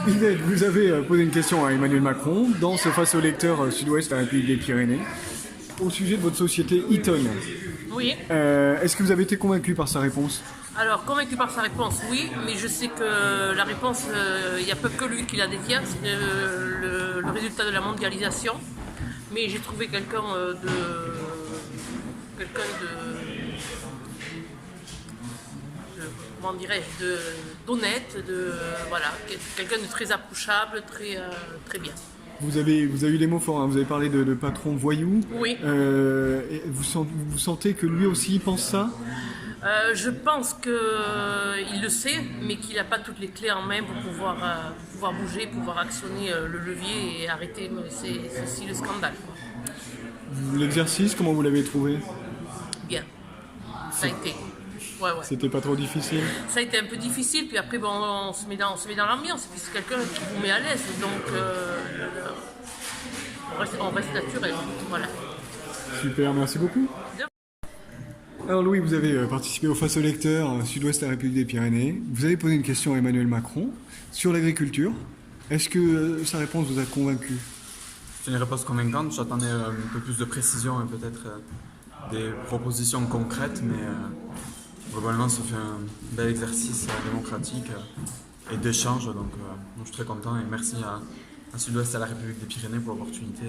Yvette, vous avez posé une question à Emmanuel Macron dans ce Face au lecteur Sud-Ouest à la République des Pyrénées au sujet de votre société Eaton. Oui. Est-ce que vous avez été convaincu par sa réponse? Alors, convaincu par sa réponse, oui, mais je sais que la réponse, il n'y a pas que lui qui la détient, c'est le résultat de la mondialisation. Mais j'ai trouvé quelqu'un comment dirais-je, d'honnête, voilà, quelqu'un de très approchable, très bien. Vous avez eu des mots forts, hein. Vous avez parlé de patron voyou. Oui. Et vous sentez que lui aussi pense ça? Je pense qu'il le sait, mais qu'il n'a pas toutes les clés en main pour pouvoir bouger, pouvoir actionner le levier et arrêter ceci le scandale. L'exercice, comment vous l'avez trouvé? Bien, ça a été. Ouais. C'était pas trop difficile? Ça a été un peu difficile, puis après bon, on se met dans l'ambiance, puis c'est quelqu'un qui vous met à l'aise, donc on reste naturel. Voilà. Super, merci beaucoup. Alors Louis, vous avez participé au Face au lecteur Sud-Ouest de la République des Pyrénées. Vous avez posé une question à Emmanuel Macron sur l'agriculture. Est-ce que sa réponse vous a convaincu? C'est une réponse convaincante. J'attendais un peu plus de précision et peut-être des propositions concrètes, mais globalement, ça fait un bel exercice démocratique et d'échange. Donc, je suis très content et merci à Sud-Ouest et à la République des Pyrénées pour l'opportunité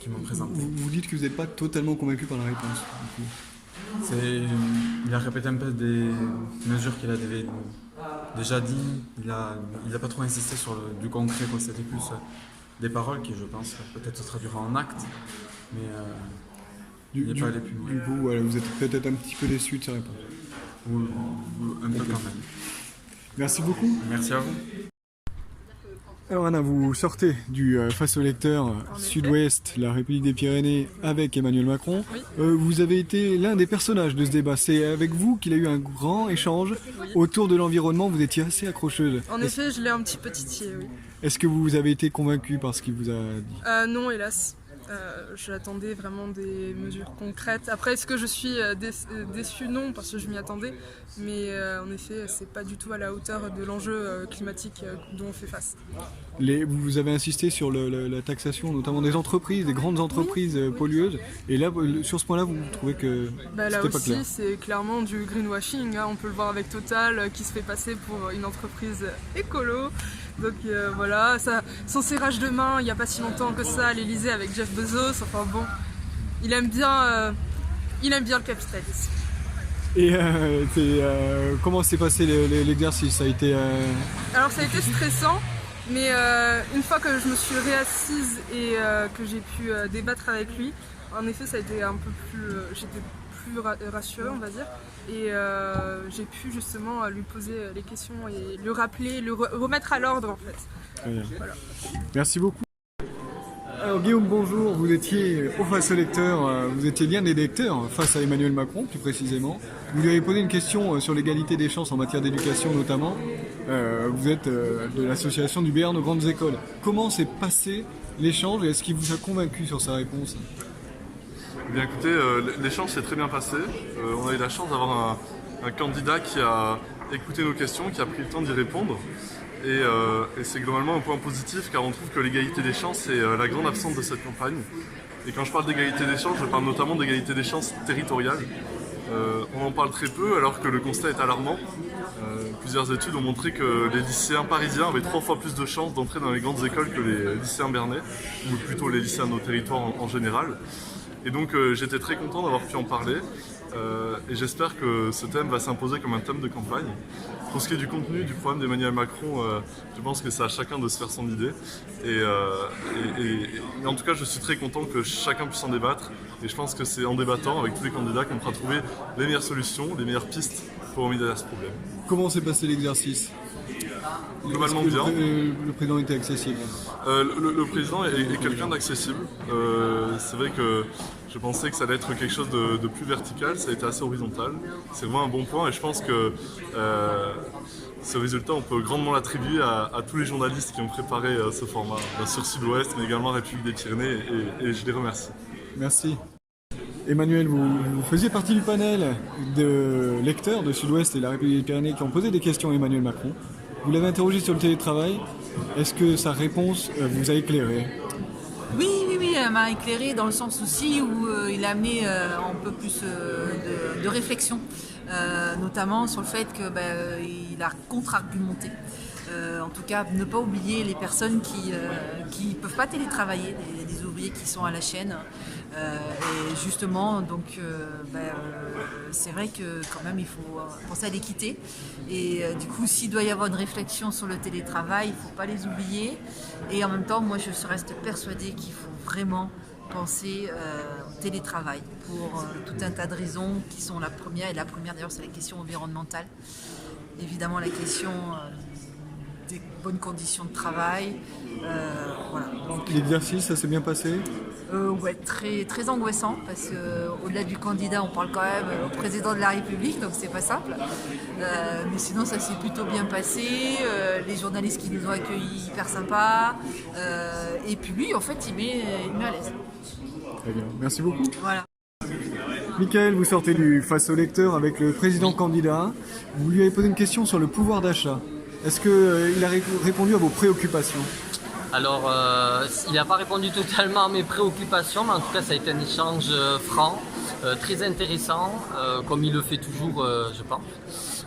qu'ils m'ont présentée. Vous dites que vous n'êtes pas totalement convaincu par la réponse. Il a répété un peu des mesures qu'il avait déjà dit. Il a pas trop insisté sur du concret, quoi. C'était plus des paroles qui, je pense, peut-être se traduiront en actes, mais il n'est pas allé plus loin. Du coup, voilà, vous êtes peut-être un petit peu déçu de sa réponse. Ou un peu quand même. Merci beaucoup. Merci à vous. Alors Anna, vous sortez du Face au lecteur Sud-Ouest, la République des Pyrénées, avec Emmanuel Macron. Oui. Vous avez été l'un des personnages de ce débat. C'est avec vous qu'il a eu un grand échange autour de l'environnement. Vous étiez assez accrocheuse. En effet, je l'ai un petit peu titillé, oui. Est-ce que vous avez été convaincu par ce qu'il vous a dit? Non, hélas. J'attendais vraiment des mesures concrètes. Après, est-ce que je suis déçue? Non, parce que je m'y attendais. Mais en effet, c'est pas du tout à la hauteur de l'enjeu climatique dont on fait face. Vous avez insisté sur la taxation, notamment des entreprises, des grandes entreprises pollueuses. Et là, sur ce point-là, vous trouvez que Là c'était pas clair? aussi, c'est clairement du greenwashing, hein. On peut le voir avec Total qui se fait passer pour une entreprise écolo. Donc voilà, ça, son serrage de main il n'y a pas si longtemps que ça à l'Elysée avec Jeff Bezos. Enfin bon, il aime bien le capitalisme. Et comment s'est passé l'exercice? Ça a été Alors ça a été stressant, mais une fois que je me suis réassise et que j'ai pu débattre avec lui, en effet ça a été un peu plus... j'étais plus rassurée, on va dire, et j'ai pu justement lui poser les questions et le rappeler, le remettre à l'ordre en fait. Très bien. Voilà. Merci beaucoup. Alors Guillaume, bonjour, vous étiez au Face au lecteur, vous étiez l'un des lecteurs face à Emmanuel Macron plus précisément. Vous lui avez posé une question sur l'égalité des chances en matière d'éducation notamment. Vous êtes de l'association du Béarn aux grandes écoles. Comment s'est passé l'échange et est-ce qu'il vous a convaincu sur sa réponse? Eh bien écoutez, l'échange s'est très bien passé. On a eu la chance d'avoir un candidat qui a écouté nos questions, qui a pris le temps d'y répondre. Et c'est globalement un point positif car on trouve que l'égalité des chances est la grande absente de cette campagne. Et quand je parle d'égalité des chances, je parle notamment d'égalité des chances territoriales. On en parle très peu alors que le constat est alarmant. Plusieurs études ont montré que les lycéens parisiens avaient 3 fois plus de chances d'entrer dans les grandes écoles que les lycéens béarnais, ou plutôt les lycéens de nos territoires en général. Et donc j'étais très content d'avoir pu en parler et j'espère que ce thème va s'imposer comme un thème de campagne. Pour ce qui est du contenu du programme d'Emmanuel Macron, je pense que c'est à chacun de se faire son idée. Et en tout cas, je suis très content que chacun puisse en débattre. Et je pense que c'est en débattant avec tous les candidats qu'on pourra trouver les meilleures solutions, les meilleures pistes pour remédier à ce problème. Comment s'est passé l'exercice? Globalement bien. Le président était accessible. Le président est quelqu'un d'accessible. C'est vrai que je pensais que ça allait être quelque chose de plus vertical, ça a été assez horizontal. C'est vraiment un bon point et je pense que ce résultat, on peut grandement l'attribuer à tous les journalistes qui ont préparé ce format, sur Sud-Ouest, mais également République des Pyrénées, et je les remercie. Merci. Emmanuel, vous faisiez partie du panel de lecteurs de Sud-Ouest et la République des Pyrénées qui ont posé des questions à Emmanuel Macron. Vous l'avez interrogé sur le télétravail. Est-ce que sa réponse vous a éclairé? Oui, elle m'a éclairé dans le sens aussi où il a amené un peu plus de réflexion, notamment sur le fait qu'il a contre-argumenté. En tout cas, ne pas oublier les personnes qui peuvent pas télétravailler, les ouvriers qui sont à la chaîne. Et justement, donc, c'est vrai que quand même il faut penser à l'équité. Et du coup, s'il doit y avoir une réflexion sur le télétravail, il ne faut pas les oublier. Et en même temps, moi, je reste persuadée qu'il faut vraiment penser au télétravail pour tout un tas de raisons qui sont la première. Et la première, d'ailleurs, c'est la question environnementale. Évidemment, la question des bonnes conditions de travail. Voilà. L'exercice, ça s'est bien passé? Ouais, très, très angoissant parce qu'au-delà du candidat, on parle quand même au président de la République, donc c'est pas simple. Mais sinon, ça s'est plutôt bien passé. Les journalistes qui nous ont accueillis, hyper sympas. Et puis lui, en fait, il met à l'aise. Très bien, merci beaucoup. Voilà. Michael, vous sortez du face au lecteur avec le président candidat. Vous lui avez posé une question sur le pouvoir d'achat. Est-ce qu'il a répondu à vos préoccupations? Alors, il n'a pas répondu totalement à mes préoccupations, mais en tout cas, ça a été un échange franc, très intéressant, comme il le fait toujours, je pense.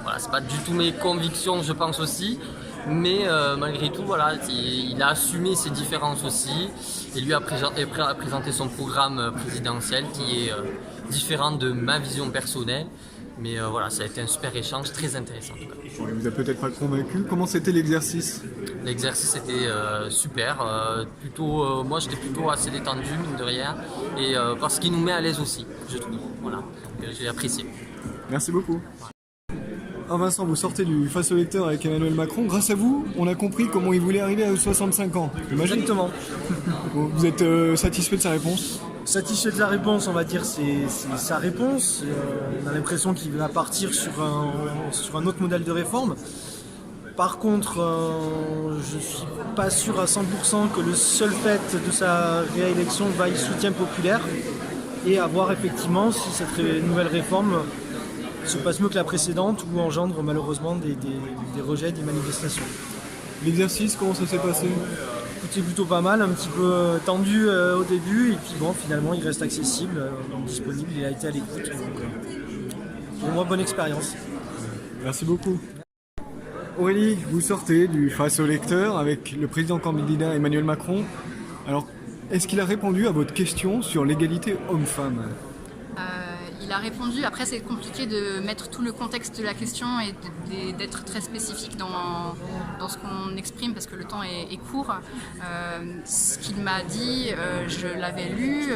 Voilà, c'est pas du tout mes convictions, je pense aussi, mais malgré tout, voilà, il a assumé ses différences aussi, et lui a présenté son programme présidentiel qui est différent de ma vision personnelle. Mais voilà, ça a été un super échange, très intéressant en tout cas. Il vous a peut-être pas convaincu. Comment c'était l'exercice? L'exercice était super. Moi, j'étais plutôt assez détendu, mine de rien. Et parce qu'il nous met à l'aise aussi, je trouve. Voilà, donc j'ai apprécié. Merci beaucoup. Ah Vincent, vous sortez du face au lecteur avec Emmanuel Macron. Grâce à vous, on a compris comment il voulait arriver à 65 ans. Imagine. Exactement. Vous êtes satisfait de sa réponse? Satisfait de la réponse, on va dire, c'est sa réponse. On a l'impression qu'il va partir sur un autre modèle de réforme. Par contre, je ne suis pas sûr à 100% que le seul fait de sa réélection vaille soutien populaire et à voir effectivement si cette nouvelle réforme se passe mieux que la précédente ou engendre malheureusement des rejets, des manifestations. L'exercice, comment ça s'est passé? C'est plutôt pas mal, un petit peu tendu au début et puis bon, finalement il reste accessible, disponible, il a été à l'écoute. Donc, pour moi, bonne expérience. Merci beaucoup. Aurélie, vous sortez du face au lecteur avec le président candidat Emmanuel Macron. Alors, est-ce qu'il a répondu à votre question sur l'égalité homme-femme? Il a répondu. Après, c'est compliqué de mettre tout le contexte de la question et d'être très spécifique dans ce qu'on exprime parce que le temps est court. Ce qu'il m'a dit, je l'avais lu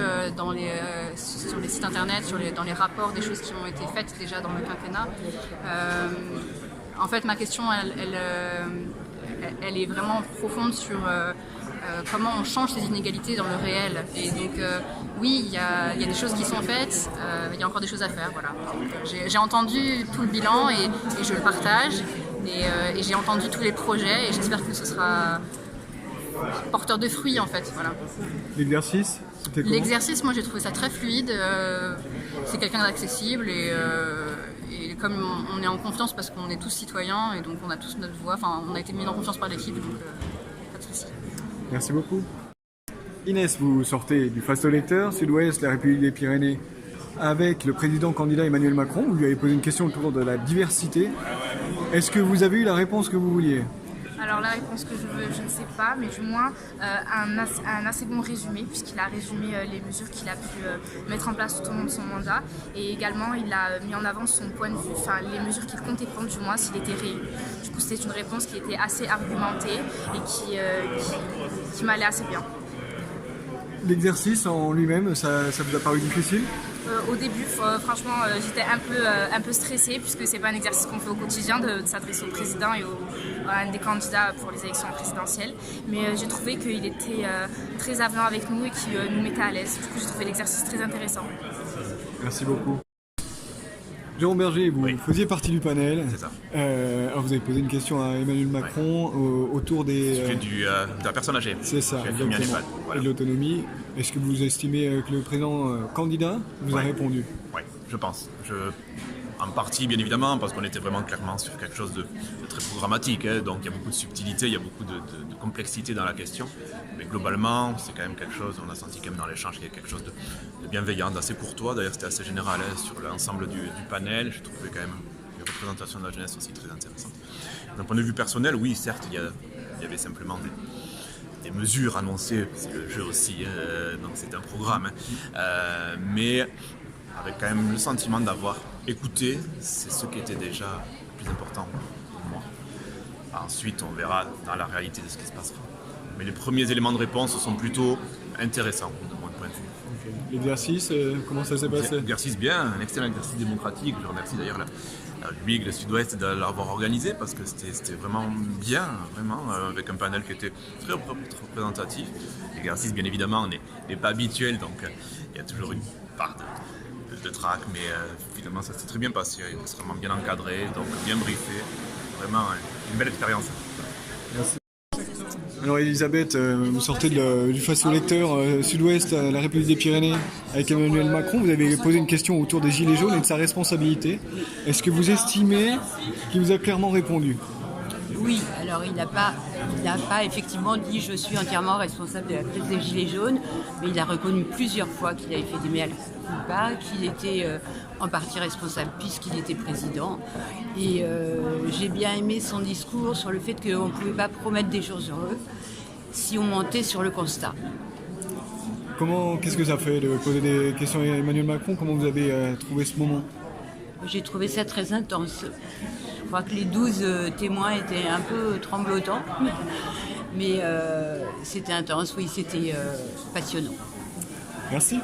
sur les sites internet, dans les rapports, des choses qui ont été faites déjà dans le quinquennat. En fait, ma question, elle est vraiment profonde sur comment on change ces inégalités dans le réel. Et donc, oui, il y a des choses qui sont faites, il y a encore des choses à faire. Voilà. J'ai entendu tout le bilan et je le partage. Et j'ai entendu tous les projets et j'espère que ce sera porteur de fruits, en fait. Voilà. L'exercice, c'était comment? L'exercice, moi, j'ai trouvé ça très fluide. C'est quelqu'un d'accessible et comme on est en confiance parce qu'on est tous citoyens et donc on a tous notre voix, enfin on a été mis en confiance par l'équipe, donc pas de soucis. Merci beaucoup. Inès, vous sortez du face au lecteur, Sud-Ouest, la République des Pyrénées, avec le président candidat Emmanuel Macron. Vous lui avez posé une question autour de la diversité. Est-ce que vous avez eu la réponse que vous vouliez? Alors la réponse que je veux, je ne sais pas, mais du moins un assez bon résumé, puisqu'il a résumé les mesures qu'il a pu mettre en place tout au long de son mandat. Et également, il a mis en avant son point de vue, enfin les mesures qu'il comptait prendre, du moins s'il était réélu. Du coup, c'était une réponse qui était assez argumentée et qui m'allait assez bien. L'exercice en lui-même, ça vous a paru difficile? Au début, franchement, j'étais un peu stressée puisque c'est pas un exercice qu'on fait au quotidien de s'adresser au président et à un des candidats pour les élections présidentielles. Mais j'ai trouvé qu'il était très avenant avec nous et qu'il nous mettait à l'aise. Du coup, j'ai trouvé l'exercice très intéressant. Merci beaucoup. Jérôme Berger, vous faisiez partie du panel. C'est ça. Alors vous avez posé une question à Emmanuel Macron autour des... de la personne âgée. C'est ça, exactement. Et de l'autonomie. Est-ce que vous estimez que le président candidat vous a répondu? Oui, je pense. En partie, bien évidemment, parce qu'on était vraiment clairement sur quelque chose de très programmatique. Hein, donc il y a beaucoup de subtilité, il y a beaucoup de complexité dans la question. Mais globalement, c'est quand même quelque chose, on a senti quand même dans l'échange qu'il y a quelque chose de bienveillant, d'assez courtois. D'ailleurs, c'était assez général hein, sur l'ensemble du panel. Je trouvais quand même une représentation de la jeunesse aussi très intéressante. D'un point de vue personnel, oui, certes, il y avait simplement des mesures annoncées, c'est le jeu aussi, donc c'est un programme. Hein, mais avec quand même le sentiment d'avoir écouté, c'est ce qui était déjà le plus important pour moi. Ensuite, on verra dans la réalité de ce qui se passera. Mais les premiers éléments de réponse sont plutôt intéressants de mon point de vue. Okay. L'exercice, comment ça s'est passé? L'exercice bien, un excellent exercice démocratique. Je remercie d'ailleurs la République, le Sud-Ouest de l'avoir organisé parce que c'était vraiment bien, vraiment, avec un panel qui était très représentatif. L'exercice, bien évidemment, n'est pas habituel, donc il y a toujours une part de trac, mais finalement ça s'est très bien passé, extrêmement bien encadré, donc bien briefé, vraiment une belle expérience. Merci. Alors Elisabeth, vous sortez du face aux lecteurs Sud-Ouest à la République des Pyrénées avec Emmanuel Macron, vous avez posé une question autour des Gilets jaunes et de sa responsabilité. Est-ce que vous estimez qu'il vous a clairement répondu? Oui, alors il n'a pas effectivement dit je suis entièrement responsable de la crise des Gilets jaunes, mais il a reconnu plusieurs fois qu'il avait fait des mea culpa, qu'il était en partie responsable puisqu'il était président. Et j'ai bien aimé son discours sur le fait qu'on ne pouvait pas promettre des choses heureuses si on mentait sur le constat. Qu'est-ce que ça fait de poser des questions à Emmanuel Macron? Comment vous avez trouvé ce moment? J'ai trouvé ça très intense. Je crois que les 12 témoins étaient un peu tremblotants, mais c'était intense, oui, c'était passionnant. Merci.